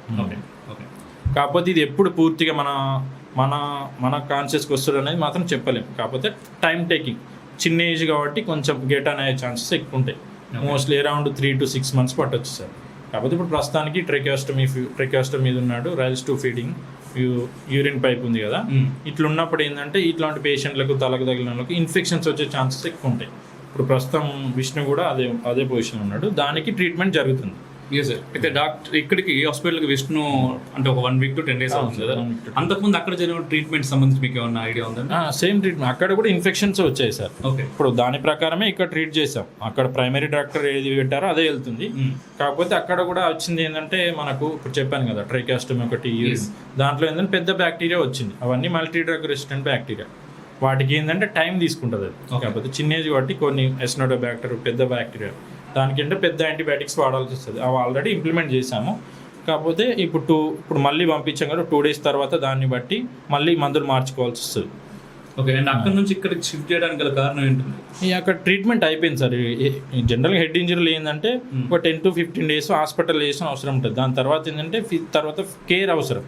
కాకపోతే ఇది ఎప్పుడు పూర్తిగా మన కాన్షియస్కి వస్తుంది అనేది మాత్రం చెప్పలేము. కాకపోతే టైం టేకింగ్, చిన్న ఏజ్ కాబట్టి కొంచెం గెట్ అనే ఛాన్సెస్ ఎక్కువ ఉంటాయి. మోస్ట్లీ అరౌండ్ 3 to 6 months పట్టొచ్చు సార్. కాకపోతే ఇప్పుడు ప్రస్తుతానికి ట్రెకాస్టమీ మీద ఉన్నాడు. Rails tube feeding, urine pipe ఉంది కదా, ఇట్లా ఉన్నప్పుడు ఏంటంటే ఇట్లాంటి పేషెంట్లకు తలకు తగిలిన వాళ్ళకి ఇన్ఫెక్షన్స్ వచ్చే ఛాన్సెస్ ఎక్కువ ఉంటాయి. ఇప్పుడు ప్రస్తుతం విష్ణు కూడా అదే పొజిషన్ ఉన్నాడు, దానికి ట్రీట్మెంట్ జరుగుతుంది. సార్ అయితే డాక్టర్ ఇక్కడికి హాస్పిటల్కి విష్ణు అంటే ఒక 1 week to 10 days అవుతుంది కదా, అంతకుముందు అక్కడ జరిగిన ట్రీట్మెంట్ సంబంధించి మీకు ఏమన్నా ఐడియా ఉందా? సేమ్ ట్రీట్మెంట్, అక్కడ కూడా ఇన్ఫెక్షన్స్ వచ్చాయి సార్. ఇప్పుడు దాని ప్రకారమే ఇక్కడ ట్రీట్ చేసాం. అక్కడ ప్రైమరీ డాక్టర్ ఏది పెట్టారో అదే వెళ్తుంది. కాకపోతే అక్కడ కూడా వచ్చింది ఏంటంటే మనకు ఇప్పుడు చెప్పాను కదా ట్రైకాస్టమీ ఒకటి, దాంట్లో ఏంటంటే పెద్ద బ్యాక్టీరియా వచ్చింది. అవన్నీ మల్టీ డ్రగ్ రెసిస్టెంట్ బ్యాక్టీరియా, వాటికి ఏంటంటే టైం తీసుకుంటుంది అది. కాకపోతే చిన్న ఏజ్ కాబట్టి కొన్ని ఎస్నోడోబాక్టర్ పెద్ద బ్యాక్టీరియా, దానికంటే పెద్ద యాంటీబయాటిక్స్ వాడాల్సి వస్తుంది. అవి ఆల్రెడీ ఇంప్లిమెంట్ చేశాము. కాకపోతే ఇప్పుడు మళ్ళీ పంపించాం కదా, 2 days తర్వాత దాన్ని బట్టి మళ్ళీ మందులు మార్చుకోవాల్సి వస్తుంది. ఓకే. అండ్ అక్కడ నుంచి ఇక్కడికి షిఫ్ట్ చేయడానికి గల కారణం ఏంటంటే అక్కడ ట్రీట్మెంట్ అయిపోయింది సార్. జనరల్గా హెడ్ ఇంజరీలు ఏంటంటే ఒక 10 to 15 days హాస్పిటల్ చేసిన అవసరం ఉంటుంది. దాని తర్వాత ఏంటంటే తర్వాత కేర్ అవసరం.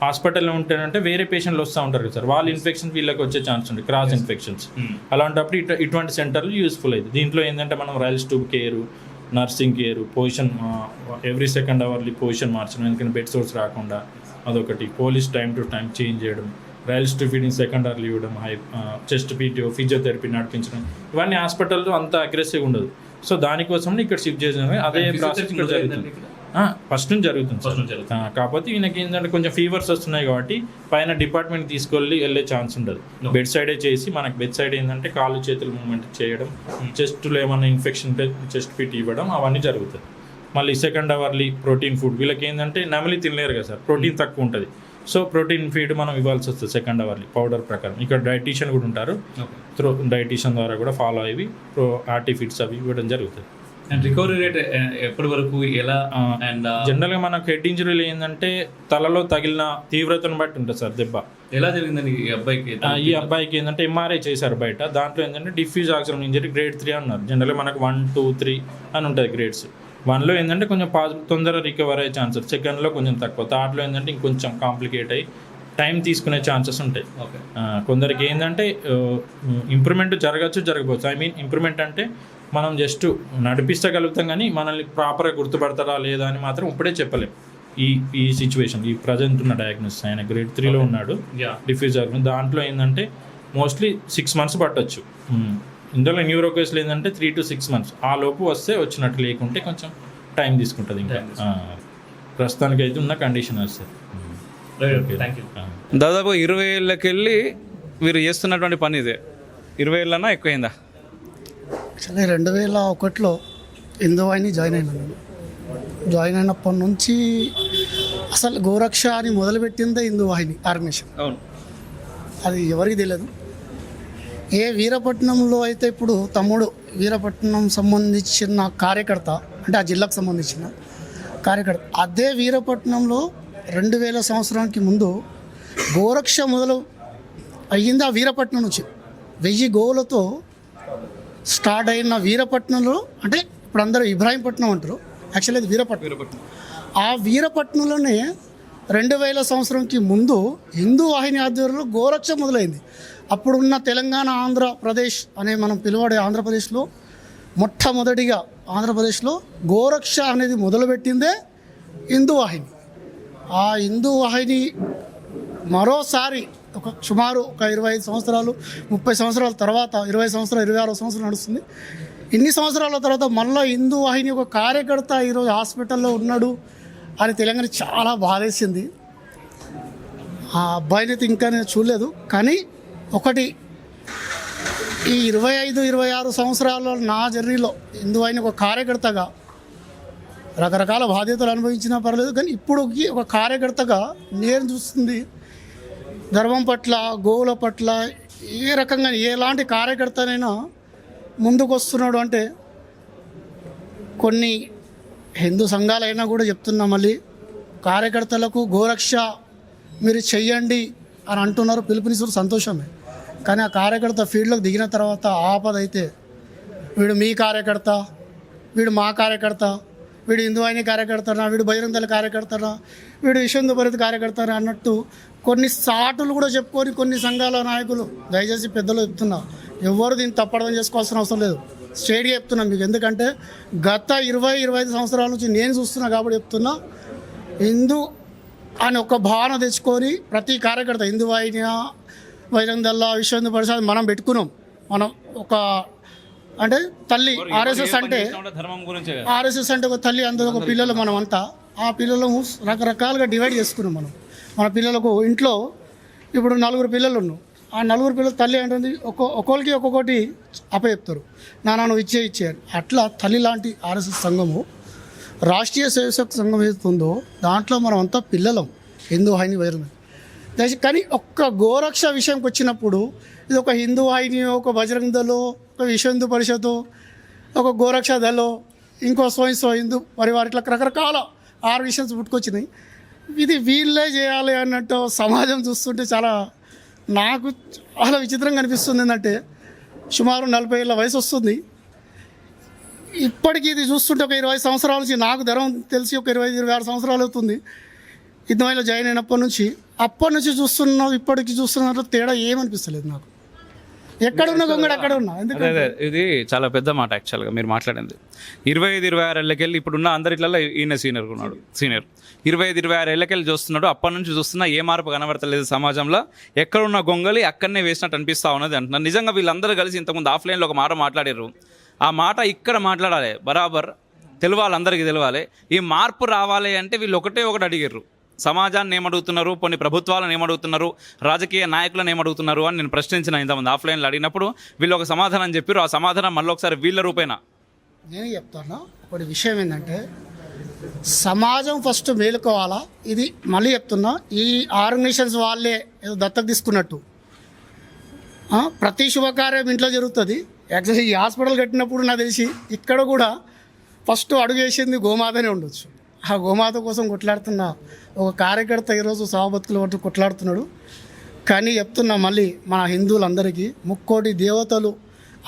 హాస్పిటల్లో ఉంటేనంటే వేరే పేషెంట్లు వస్తూ ఉంటారు కదా సార్, వాళ్ళ ఇన్ఫెక్షన్ వీళ్ళకి వచ్చే ఛాన్స్ ఉంటుంది, క్రాస్ ఇన్ఫెక్షన్స్. అలాంటప్పుడు ఇటువంటి సెంటర్లు యూస్ఫుల్ అవుతుంది. దీంట్లో ఏంటంటే మనం Ryle's tube care, nursing care, position every second hourly position మార్చడం, ఎందుకంటే బెడ్ సోర్స్ రాకుండా అదొకటి, Foley's time to time change చేయడం, Ryle's tube feeding second hourly ఇవ్వడం, చెస్ట్ పీటీఓ, ఫిజియోథెరపీ నడిపించడం, ఇవన్నీ హాస్పిటల్లో అంత అగ్రెసివ్గా ఉండదు. సో దానికోసం ఇక్కడ షిఫ్ట్ చేసాను. అదే ప్రాసెస్ ఇక్కడ జరుగుతుంది. ఫస్ట్ నుంచి జరుగుతుంది సార్. కాకపోతే ఈయనకి ఏంటంటే కొంచెం ఫీవర్స్ వస్తున్నాయి కాబట్టి పైన డిపార్ట్మెంట్ వెళ్ళే ఛాన్స్ ఉండదు. బెడ్ సైడే చేసి మనకి బెడ్ సైడ్ ఏంటంటే కాళ్ళు చేతులు మూవ్మెంట్ చేయడం, చెస్ట్లో ఏమైనా ఇన్ఫెక్షన్ ఉంటే చెస్ట్ ఫిట్ ఇవ్వడం అవన్నీ జరుగుతుంది. మళ్ళీ సెకండ్ అవర్లీ ప్రోటీన్ ఫుడ్, వీళ్ళకి ఏంటంటే నెమలి తినలేరు కదా సార్, ప్రోటీన్ తక్కువ ఉంటుంది. సో ప్రోటీన్ ఫీడ్ మనం ఇవ్వాల్సి వస్తుంది సెకండ్ అవర్లీ పౌడర్ ప్రకారం. ఇక్కడ డైటీషియన్ కూడా ఉంటారు, డైటీషియన్ ద్వారా కూడా ఫాలో అయ్యి ఆర్టీ ఫిట్స్ అవి ఇవ్వడం జరుగుతుంది. అండ్ రికవరీ రేట్ ఎప్పటి వరకు ఎలా? అండ్ జనరల్గా మనకు హెడ్ ఇంజరీలు ఏంటంటే తలలో తగిలిన తీవ్రతను బట్టి ఉంటుంది సార్ దెబ్బ. ఎలా జరిగిందండి ఈ అబ్బాయికి? ఈ అబ్బాయికి ఏంటంటే ఎంఆర్ఐ చేశారు బయట. దాంట్లో ఏంటంటే డిఫ్యూజ్ ఆక్సిజన్ ఇంజరీ గ్రేడ్ 3 అన్నారు. జనరల్గా మనకు 1, 2, 3 అని ఉంటుంది గ్రేడ్స్. 1లో ఏంటంటే కొంచెం తొందరగా రికవర్ అయ్యే ఛాన్సెస్, సెకండ్లో కొంచెం తక్కువ, థర్డ్లో ఏంటంటే ఇంకొంచెం కాంప్లికేట్ అయ్యి టైం తీసుకునే ఛాన్సెస్ ఉంటాయి. కొందరికి ఏంటంటే ఇంప్రూవ్మెంట్ జరగవచ్చు. ఇంప్రూవ్మెంట్ అంటే మనం జస్ట్ నడిపించగలుగుతాం కానీ మనల్ని ప్రాపర్గా గుర్తుపడతారా లేదా అని మాత్రం ఇప్పుడే చెప్పలేం. ఈ సిచ్యువేషన్, ఈ ప్రజెంట్ ఉన్న డయాగ్నోసిస్, ఆయన గ్రేడ్ 3లో ఉన్నాడు, డిఫ్యూజ్ ఆర్గన్. దాంట్లో ఏంటంటే మోస్ట్లీ 6 months పట్టొచ్చు. ఇందులో న్యూరో కేసులు ఏంటంటే 3 to 6 months. ఆ లోపు వస్తే వచ్చినట్టు, లేకుంటే కొంచెం టైం తీసుకుంటుంది. ఇంకా ప్రస్తుతానికి అయితే ఉన్న కండిషన్ వస్తుంది. దాదాపు 20 ఏళ్ళకి వెళ్ళి వీరు చేస్తున్నటువంటి పని ఇదే. 20 ఏళ్ళన్నా ఎక్కువైందా? యాక్చువల్లీ 2001లో హిందూవాహిని జాయిన్ అయినాను. జాయిన్ అయినప్పటి నుంచి అసలు గోరక్ష అని మొదలుపెట్టిందే హిందూవాహిని ఆర్గనైజేషన్. అవును, అది ఎవరికి తెలియదు. ఏ వీరపట్నంలో అయితే ఇప్పుడు తమ్ముడు వీరపట్నం సంబంధించిన కార్యకర్త, అంటే ఆ జిల్లాకు సంబంధించిన కార్యకర్త, అదే వీరపట్నంలో 2000 సంవత్సరానికి ముందు గోరక్ష మొదలు అయ్యింది ఆ వీరపట్నం నుంచి. 1000 గోవులతో స్టార్ట్ అయిన వీరపట్నంలో, అంటే ఇప్పుడు అందరూ ఇబ్రాహీంపట్నం అంటారు, యాక్చువల్లీ అది వీరపట్నం. ఆ వీరపట్నంలోనే 2000 సంవత్సరంకి ముందు హిందూ వాహిని ఆధ్వర్యంలో గోరక్ష మొదలైంది. అప్పుడున్న తెలంగాణ, ఆంధ్రప్రదేశ్ అనే మనం పిలువడే ఆంధ్రప్రదేశ్లో మొట్టమొదటిగా ఆంధ్రప్రదేశ్లో గోరక్ష అనేది మొదలుపెట్టిందే హిందూ వాహిని. ఆ హిందూ వాహిని మరోసారి సుమారు 25 సంవత్సరాలు 30 సంవత్సరాల తర్వాత, 20 సంవత్సరాలు 26 సంవత్సరాలు నడుస్తుంది. ఇన్ని సంవత్సరాల తర్వాత మళ్ళీ హిందూ వాహిని ఒక కార్యకర్త ఈరోజు హాస్పిటల్లో ఉన్నాడు అని తెలంగాణ చాలా బాధేసింది. ఆ అబ్బాయిని అయితే ఇంకా నేను చూడలేదు. కానీ ఒకటి, ఈ 25-26 సంవత్సరాల నా జర్నీలో హిందూ వాహిని ఒక కార్యకర్తగా రకరకాల బాధ్యతలు అనుభవించినా పర్లేదు, కానీ ఇప్పుడు ఒక కార్యకర్తగా నేను చూస్తుంది ధర్మం పట్ల, గోవుల పట్ల ఏ రకంగా ఎలాంటి కార్యకర్తనైనా ముందుకు వస్తున్నాడు అంటే, కొన్ని హిందూ సంఘాలైనా కూడా చెప్తున్నా మళ్ళీ కార్యకర్తలకు గోరక్ష మీరు చెయ్యండి అని అంటున్నారు, పిలుపునిస్తారు, సంతోషమే. కానీ ఆ కార్యకర్త ఫీల్డ్లోకి దిగిన తర్వాత ఆపద అయితే వీడు మీ కార్యకర్త, వీడు మా కార్యకర్త, వీడు హిందూ వాహిని కార్యకర్తనా, వీడు బజరంగ దళ కార్యకర్తనా, వీడు విశ్వ పరిధి కార్యకర్తనా అన్నట్టు కొన్ని సాటులు కూడా చెప్పుకొని కొన్ని సంఘాల నాయకులు, దయచేసి పెద్దలు చెప్తున్నా, ఎవరు దీన్ని తప్పడం చేసుకోవాల్సిన అవసరం లేదు. స్ట్రేట్గా చెప్తున్నా మీకు. ఎందుకంటే గత 20-25 సంవత్సరాల నుంచి నేను చూస్తున్నా కాబట్టి చెప్తున్నా. హిందూ అని ఒక భావన తెచ్చుకొని ప్రతి కార్యకర్త, హిందూ వాహిని, బజరంగ దళ, విశ్వ హిందూ పరిషత్ మనం పెట్టుకున్నాం. మనం ఒక అంటే తల్లి, ఆర్ఎస్ఎస్ అంటే ఒక తల్లి, అందులో ఒక పిల్లలు మనం అంతా. ఆ పిల్లలను రకరకాలుగా డివైడ్ చేసుకున్నాం మనం. మన పిల్లలకు ఇంట్లో ఇప్పుడు 4 పిల్లలు ఉన్నాం. ఆ 4 పిల్లలు తల్లి అంటుంది, ఒక్కొక్కరికి ఒక్కొక్కటి అప్పచెప్తారు, నాన్న ఇచ్చేయాలి. అట్లా తల్లి లాంటి ఆర్ఎస్ఎస్ సంఘము, రాష్ట్రీయ సేవశక్తి సంఘం ఏదైతుందో దాంట్లో మనం అంతా పిల్లలం, హిందూ వాహిని వైరం. కానీ ఒక్క గోరక్ష విషయంకి వచ్చినప్పుడు ఇది ఒక హిందూ వాహిని, ఒక బజరంగ దళో, ఒక విశ్వ హిందూ పరిషత్తు, ఒక గోరక్ష దళో, ఇంకో స్వయం హిందూ పరివార్, ఇట్లా రకరకాల ఆర్గనైజేషన్స్ పుట్టుకొచ్చినాయి. ఇది వీళ్ళే చేయాలి అన్నట్టు సమాజం చూస్తుంటే నాకు చాలా విచిత్రంగా అనిపిస్తుంది. ఏంటంటే సుమారు 40 ఏళ్ళ వయసు వస్తుంది. ఇప్పటికీ ఇది చూస్తుంటే ఒక 20 సంవత్సరాల నుంచి, నాకు ధరం తెలిసి ఒక 25-26 సంవత్సరాలు అవుతుంది హిందూవాహినిలో జాయిన్ అయినప్పటి నుంచి. అప్పటి నుంచి చూస్తున్నాం, ఇప్పటికి చూస్తున్నట్లు తేడా ఏమనిపిస్తలేదు నాకు. ఎక్కడున్న గొంగడు అక్కడ ఉన్నా. ఎందుకంటే ఇది చాలా పెద్ద మాట యాక్చువల్గా మీరు మాట్లాడింది. 25-26 ఏళ్ళకెళ్ళి ఇప్పుడున్న అందరిట్లలో ఈయన సీనియర్ 25-26 ఏళ్ళకెళ్ళి చూస్తున్నాడు. అప్పటి నుంచి చూస్తున్నా ఏ మార్పు కనబడతలేదు సమాజంలో. ఎక్కడున్న గొంగలి అక్కడనే వేసినట్టు అనిపిస్తూ ఉన్నది అంటున్నారు. నిజంగా వీళ్ళందరూ కలిసి ఇంతకుముందు ఆఫ్లైన్లో ఒక మాట మాట్లాడారు. ఆ మాట ఇక్కడ మాట్లాడాలి, బరాబర్ తెలవాలి, అందరికీ తెలవాలి. ఈ మార్పు రావాలి అంటే వీళ్ళు ఒకటే ఒకటి అడిగారు, సమాజాన్ని ఏమడుగుతున్నారు, కొన్ని ప్రభుత్వాలను ఏమడుగుతున్నారు, రాజకీయ నాయకులను ఏమడుగుతున్నారు అని నేను ప్రశ్నించిన ఇంతమంది ఆఫ్లైన్లో అడిగినప్పుడు వీళ్ళు ఒక సమాధానం చెప్పారు. ఆ సమాధానం మళ్ళీ ఒకసారి వీళ్ళ రూపేనా నేను చెప్తాను. ఒకటి విషయం ఏంటంటే సమాజం ఫస్ట్ మేలుకోవాలా. ఇది మళ్ళీ చెప్తున్నా, ఈ ఆర్గనైజేషన్స్ వాళ్ళే ఏదో దత్తత తీసుకున్నట్టు ప్రతి శుభకార్యం ఇంట్లో జరుగుతుంది. యాక్చువల్లీ ఈ హాస్పిటల్ కట్టినప్పుడు నాకు తెలిసి ఇక్కడ కూడా ఫస్ట్ అడుగు వేసింది గోమాతనే ఉండొచ్చు. ఆ గోమాత కోసం కొట్లాడుతున్న ఒక కార్యకర్త ఈరోజు సావబతుకుల వరకు కొట్లాడుతున్నాడు. కానీ చెప్తున్నా మళ్ళీ మన హిందువులందరికీ ముక్కోటి దేవతలు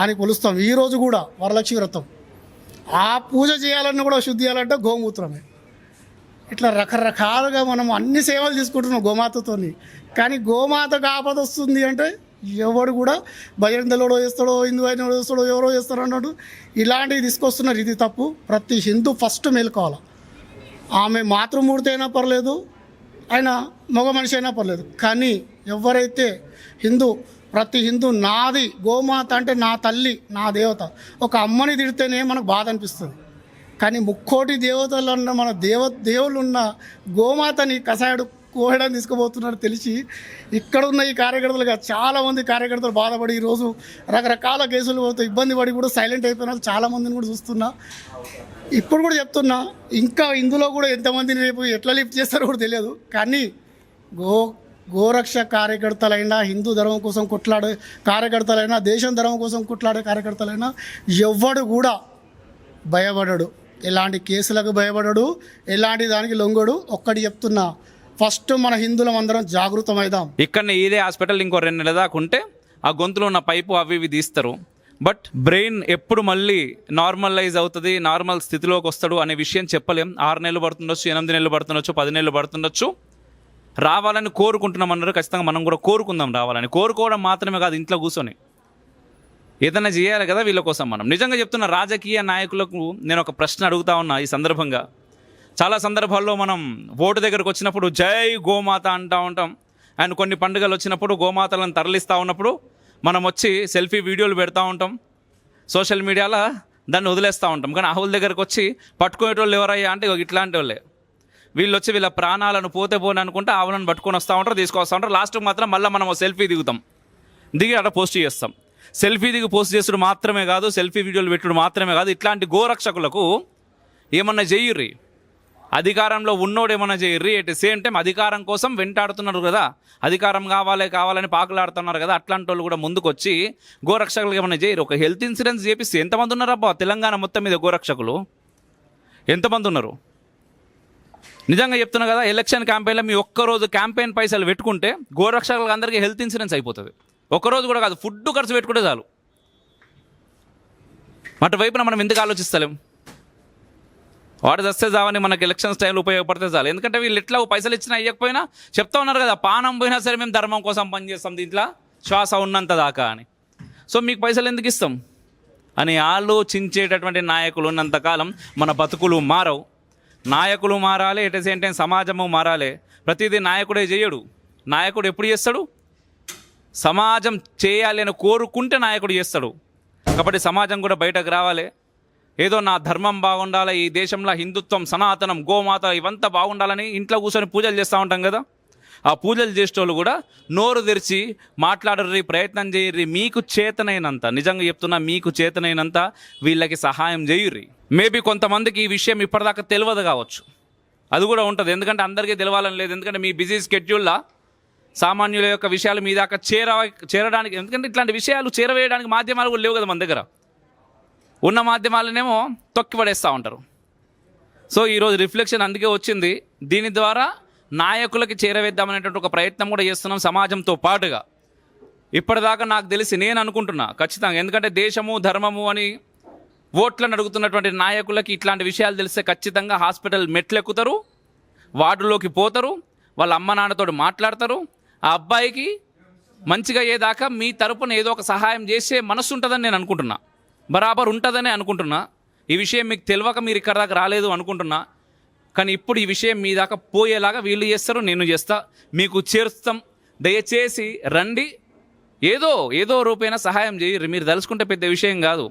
అని కొలుస్తాం. ఈరోజు కూడా వరలక్ష్మి వ్రతం, ఆ పూజ చేయాలన్నా కూడా శుద్ధి చేయాలంటే గోమూత్రమే. ఇట్లా రకరకాలుగా మనం అన్ని సేవలు తీసుకుంటున్నాం గోమాతతోని. కానీ గోమాతకు ఆపద వస్తుంది అంటే ఎవడు కూడా బజరంగలోడో చేస్తాడో, హిందూ అయిన చేస్తాడో, ఎవరో చేస్తారో అన్నట్టు ఇలాంటివి తీసుకొస్తున్నారు. ఇది తప్పు. ప్రతి హిందూ ఫస్ట్ మేలుకోవాలి. ఆమె మాతృమూర్తి అయినా పర్లేదు, ఆయన మగ మనిషి అయినా పర్లేదు. కానీ ఎవరైతే ప్రతి హిందూ నాది గోమాత అంటే నా తల్లి, నా దేవత. ఒక అమ్మని తిడితేనే మనకు బాధ అనిపిస్తుంది. కానీ ముక్కోటి దేవతలు ఉన్న మన దేవుళ్ళు ఉన్న గోమాతని కషాయుడు కోయడం తీసుకుపోతున్నారు తెలిసి ఇక్కడ ఉన్న ఈ కార్యకర్తలుగా చాలామంది కార్యకర్తలు బాధపడి ఈరోజు రకరకాల కేసులు పోతే ఇబ్బంది పడి కూడా సైలెంట్ అయిపోయిన చాలామందిని కూడా చూస్తున్నా. ఇప్పుడు కూడా చెప్తున్నా, ఇంకా ఇందులో కూడా ఎంతమందిని రేపు ఎట్లా లిఫ్ట్ చేస్తారో కూడా తెలియదు. కానీ గోరక్ష కార్యకర్తలైనా, హిందూ ధర్మం కోసం కొట్లాడే కార్యకర్తలైనా, దేశం ధర్మం కోసం కొట్లాడే కార్యకర్తలైనా ఎవ్వడు కూడా భయపడడు. ఎలాంటి కేసులకు భయపడడు, ఎలాంటి దానికి లొంగడు. ఒక్కటి చెప్తున్నా, ఫస్ట్ మన హిందువులం అందరం జాగృతమైదాం. ఇక్కడనే ఇదే హాస్పిటల్ ఇంకో 2 నెలల దాకా ఉంటే ఆ గొంతులో ఉన్న పైపు అవి ఇవి తీస్తారు. బట్ బ్రెయిన్ ఎప్పుడు మళ్ళీ నార్మలైజ్ అవుతుంది, నార్మల్ స్థితిలోకి వస్తాడు అనే విషయం చెప్పలేం. 6 నెలలు పడుతుండొచ్చు, 8 నెలలు పడుతుండొచ్చు, 10 నెలలు పడుతుండొచ్చు. రావాలని కోరుకుంటున్నామన్నారు. ఖచ్చితంగా మనం కూడా కోరుకుందాం రావాలని. కోరుకోవడం మాత్రమే కాదు, ఇంట్లో కూర్చొని ఏదైనా చేయాలి కదా వీళ్ళ కోసం. మనం నిజంగా చెప్తున్న రాజకీయ నాయకులకు నేను ఒక ప్రశ్న అడుగుతా ఉన్నా ఈ సందర్భంగా. చాలా సందర్భాల్లో మనం ఓటు దగ్గరకు వచ్చినప్పుడు జై గోమాత అంటూ ఉంటాం. అండ్ కొన్ని పండుగలు వచ్చినప్పుడు గోమాతలను తరలిస్తూ ఉన్నప్పుడు మనం వచ్చి సెల్ఫీ వీడియోలు పెడతా ఉంటాం, సోషల్ మీడియాలో దాన్ని వదిలేస్తూ ఉంటాం. కానీ ఆవుల దగ్గరకు వచ్చి పట్టుకునేటోళ్ళు ఎవరయ్యా అంటే ఇట్లాంటి వాళ్ళే. వీళ్ళు వచ్చి వీళ్ళ ప్రాణాలను పోతే పోని అనుకుంటే ఆవులను పట్టుకొని వస్తూ ఉంటారు, తీసుకొస్తూ ఉంటారు. లాస్ట్కి మాత్రం మళ్ళీ మనం సెల్ఫీ దిగుతాం, దిగి అక్కడ పోస్ట్ చేస్తాం. సెల్ఫీ దిగి పోస్ట్ చేసుడు మాత్రమే కాదు, సెల్ఫీ వీడియోలు పెట్టుడు మాత్రమే కాదు, ఇట్లాంటి గోరక్షకులకు ఏమన్నా చెయ్యుర్రి. అధికారంలో ఉన్నోడు ఏమన్నా చేయర్రి. ఎట్ ది సేమ్ టైం అధికారం కోసం వెంటాడుతున్నారు కదా, అధికారం కావాలని పాకులాడుతున్నారు కదా, అట్లాంటి వాళ్ళు కూడా ముందుకు వచ్చి గోరక్షకులకు ఏమన్నా చేయరు. ఒక హెల్త్ ఇన్సూరెన్స్ చేపిస్తే ఎంతమంది ఉన్నారు అబ్బా తెలంగాణ మొత్తం మీద గోరక్షకులు? ఎంతమంది ఉన్నారు? నిజంగా చెప్తున్నా కదా, ఎలక్షన్ క్యాంపెయిన్లో మీ ఒక్కరోజు క్యాంపెయిన్ పైసలు పెట్టుకుంటే గోరక్షకులకు అందరికీ హెల్త్ ఇన్సూరెన్స్ అయిపోతుంది. ఒక్కరోజు కూడా కాదు, ఫుడ్ ఖర్చు పెట్టుకుంటే చాలు. అటు వైపున మనం ఎందుకు ఆలోచిస్తలేం? వాడు వస్తే చావని మనకి ఎలక్షన్స్ టైంలో ఉపయోగపడితే చాలు. ఎందుకంటే వీళ్ళు ఎట్లా పైసలు ఇచ్చినా ఇవ్వకపోయినా చెప్తా ఉన్నారు కదా, పానం పోయినా సరే మేము ధర్మం కోసం పనిచేస్తాం, దీంట్లో శ్వాస ఉన్నంత దాకా అని. సో మీకు పైసలు ఎందుకు ఇస్తాం అని ఆలోచించేటటువంటి నాయకులు ఉన్నంతకాలం మన బతుకులు మారవు. నాయకులు మారాలి, ఎట్ ద సేమ్ టైం సమాజము మారాలి. ప్రతిదీ నాయకుడే చేయడు. నాయకుడు ఎప్పుడు చేస్తాడు? సమాజం చేయాలి అని కోరుకుంటే నాయకుడు చేస్తాడు. కాబట్టి సమాజం కూడా బయటకు రావాలి. ఏదో నా ధర్మం బాగుండాలి, ఈ దేశంలో హిందుత్వం, సనాతనం, గోమాత ఇవంతా బాగుండాలని ఇంట్లో కూర్చొని పూజలు చేస్తూ ఉంటాం కదా, ఆ పూజలు చేసేటోళ్ళు కూడా నోరు తెరిచి మాట్లాడర్రి, ప్రయత్నం చేయర్రి. మీకు చేతనైనంత, నిజంగా చెప్తున్నా, మీకు చేతనైనంత వీళ్ళకి సహాయం చేయుర్రి. మేబీ కొంతమందికి ఈ విషయం ఇప్పటిదాకా తెలియదు కావచ్చు, అది కూడా ఉంటుంది. ఎందుకంటే అందరికీ తెలవాలని లేదు. ఎందుకంటే మీ బిజీ స్కెడ్యూల్లో సామాన్యుల యొక్క విషయాలు మీ దాకా చేరడానికి, ఎందుకంటే ఇట్లాంటి విషయాలు చేరవేయడానికి మాధ్యమాలు కూడా లేవు కదా మన దగ్గర. ఉన్న మాధ్యమాలనేమో తొక్కి పడేస్తూ ఉంటారు. సో ఈరోజు రిఫ్లెక్షన్ అందుకే వచ్చింది. దీని ద్వారా నాయకులకి చేరవేద్దామనేటువంటి ఒక ప్రయత్నం కూడా చేస్తున్నాం సమాజంతో పాటుగా. ఇప్పటిదాకా నాకు తెలిసి నేను అనుకుంటున్నా ఖచ్చితంగా, ఎందుకంటే దేశము ధర్మము అని ఓట్లను అడుగుతున్నటువంటి నాయకులకి ఇట్లాంటి విషయాలు తెలిస్తే ఖచ్చితంగా హాస్పిటల్ మెట్లు ఎక్కుతారు, వార్డులోకి పోతారు, వాళ్ళ అమ్మ నాన్నతో మాట్లాడతారు. ఆ అబ్బాయికి మంచిగా అయ్యేదాకా మీ తరపున ఏదో ఒక సహాయం చేసే మనసు ఉంటుందని నేను అనుకుంటున్నా, బరాబర్ ఉంటుందని అనుకుంటున్నా. ఈ విషయం మీకు తెలియక మీరు ఇక్కడ దాకా రాలేదు అనుకుంటున్నా. కానీ ఇప్పుడు ఈ విషయం మీ దాకా పోయేలాగా వీళ్ళు చేస్తారు, నేను చేస్తా, మీకు చేరుస్తాం. దయచేసి రండి, ఏదో రూపైనా సహాయం చేయరు. మీరు తలుచుకుంటే పెద్ద విషయం కాదు.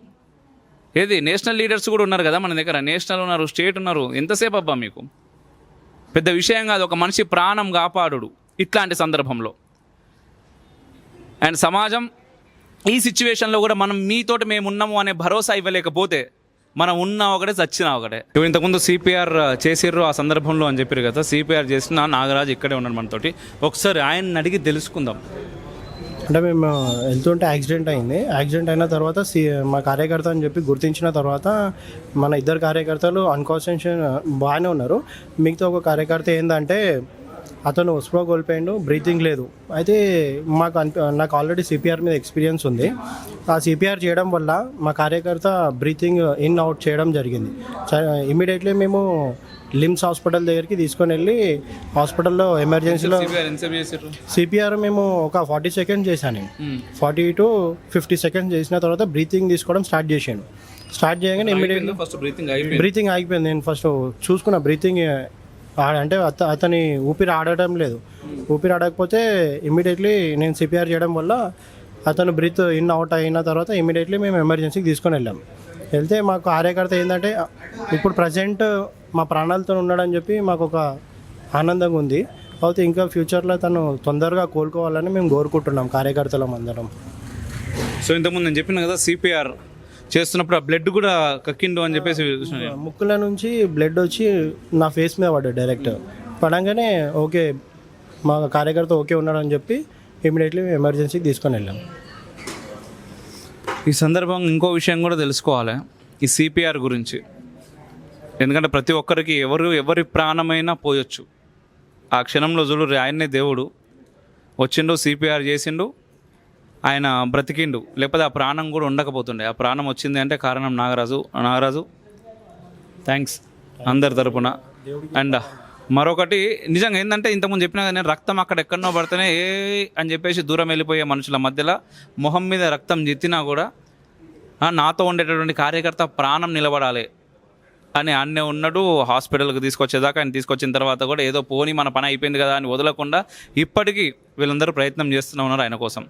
ఏది నేషనల్ లీడర్స్ కూడా ఉన్నారు కదా మన దగ్గర, నేషనల్ ఉన్నారు, స్టేట్ ఉన్నారు. ఎంతసేపు అబ్బా మీకు? పెద్ద విషయం కాదు ఒక మనిషి ప్రాణం కాపాడుడు ఇట్లాంటి సందర్భంలో. అండ్ సమాజం ఈ సిచ్యువేషన్లో కూడా మనం మీతోటి మేము ఉన్నాము అనే భరోసా ఇవ్వలేకపోతే మనం ఉన్నా ఒకటే చచ్చినా ఒకటే. ఇంతకుముందు సిపిఆర్ చేసిర్రు ఆ సందర్భంలో అని చెప్పారు కదా, సిపిఆర్ చేసిన నాగరాజు ఇక్కడే ఉన్నాడు మనతోటి. ఒకసారి ఆయన్ని అడిగి తెలుసుకుందాం. అంటే మేము వెళ్తుంటే యాక్సిడెంట్ అయింది. యాక్సిడెంట్ అయిన తర్వాత మా కార్యకర్త అని చెప్పి గుర్తించిన తర్వాత మన ఇద్దరు కార్యకర్తలు అన్కాన్షియస్ బాగానే ఉన్నారు. మిగతా ఒక కార్యకర్త ఏంటంటే అతను స్పృహ కోల్పోయిండు, బ్రీతింగ్ లేదు. అయితే నాకు ఆల్రెడీ సిపిఆర్ మీద ఎక్స్పీరియన్స్ ఉంది. ఆ సిపిఆర్ చేయడం వల్ల మా కార్యకర్త బ్రీతింగ్ ఇన్ అవుట్ చేయడం జరిగింది. ఇమీడియట్లీ మేము లిమ్స్ హాస్పిటల్ దగ్గరికి తీసుకొని వెళ్ళి హాస్పిటల్లో ఎమర్జెన్సీలో సిపిఆర్ మేము ఒక 40 సెకండ్స్ చేశాను. 40 to 50 సెకండ్స్ చేసిన తర్వాత బ్రీతింగ్ తీసుకోవడం స్టార్ట్ చేశాను. స్టార్ట్ చేయగానే ఇమీడియట్లీ బ్రీతింగ్ ఆగిపోయింది. నేను ఫస్ట్ చూసుకున్న బ్రీతింగ్ అంటే అతని ఊపిరి ఆడటం లేదు. ఊపిరి ఆడకపోతే ఇమీడియట్లీ నేను సిపిఆర్ చేయడం వల్ల అతను బ్రీత్ ఇన్ అవుట్ అయిన తర్వాత ఇమీడియట్లీ మేము ఎమర్జెన్సీకి తీసుకొని వెళ్ళాం. వెళ్తే మాకు కార్యకర్త ఏంటంటే ఇప్పుడు ప్రజెంట్ మా ప్రాణాలతో ఉన్నాడని చెప్పి మాకు ఒక ఆనందంగా ఉంది. అయితే ఇంకా ఫ్యూచర్లో తను తొందరగా కోలుకోవాలని మేము కోరుకుంటున్నాం కార్యకర్తలం అందరం. సో ఇంతకుముందు నేను చెప్పిన కదా సిపిఆర్ చేస్తున్నప్పుడు ఆ బ్లడ్ కూడా కక్కిండు అని చెప్పేసి ముక్కుల నుంచి బ్లడ్ వచ్చి నా ఫేస్ మీద పడ్డాడు. డైరెక్ట్ పడంగానే ఓకే మా కార్యకర్త ఓకే ఉన్నాడని చెప్పి ఇమీడియట్లీ ఎమర్జెన్సీకి తీసుకొని వెళ్ళాం. ఈ సందర్భంగా ఇంకో విషయం కూడా తెలుసుకోవాలి ఈ సిపిఆర్ గురించి. ఎందుకంటే ప్రతి ఒక్కరికి ఎవరి ప్రాణమైనా పోయొచ్చు. ఆ క్షణంలో చూడు ఆయన్నే దేవుడు వచ్చిండు, సిపిఆర్ చేసిండు, ఆయన బ్రతికిండు. లేకపోతే ఆ ప్రాణం కూడా ఉండకపోతుండే. ఆ ప్రాణం వచ్చింది అంటే కారణం నాగరాజు థ్యాంక్స్ అందరి తరపున. అండ్ మరొకటి నిజంగా ఏంటంటే ఇంతకుముందు చెప్పినా కానీ రక్తం అక్కడ ఎక్కడనో పడితేనే అని చెప్పేసి దూరం వెళ్ళిపోయే మనుషుల మధ్యలో మొహం మీద రక్తం జిత్తినా కూడా నాతో ఉండేటటువంటి కార్యకర్త ప్రాణం నిలబడాలి అని అన్నే ఉన్నాడు. హాస్పిటల్కి తీసుకొచ్చేదాకా ఆయన తీసుకొచ్చిన తర్వాత కూడా ఏదో పోని మన పని అయిపోయింది కదా అని వదలకుండా ఇప్పటికీ వీళ్ళందరూ ప్రయత్నం చేస్తూనే ఉన్నారు ఆయన కోసం.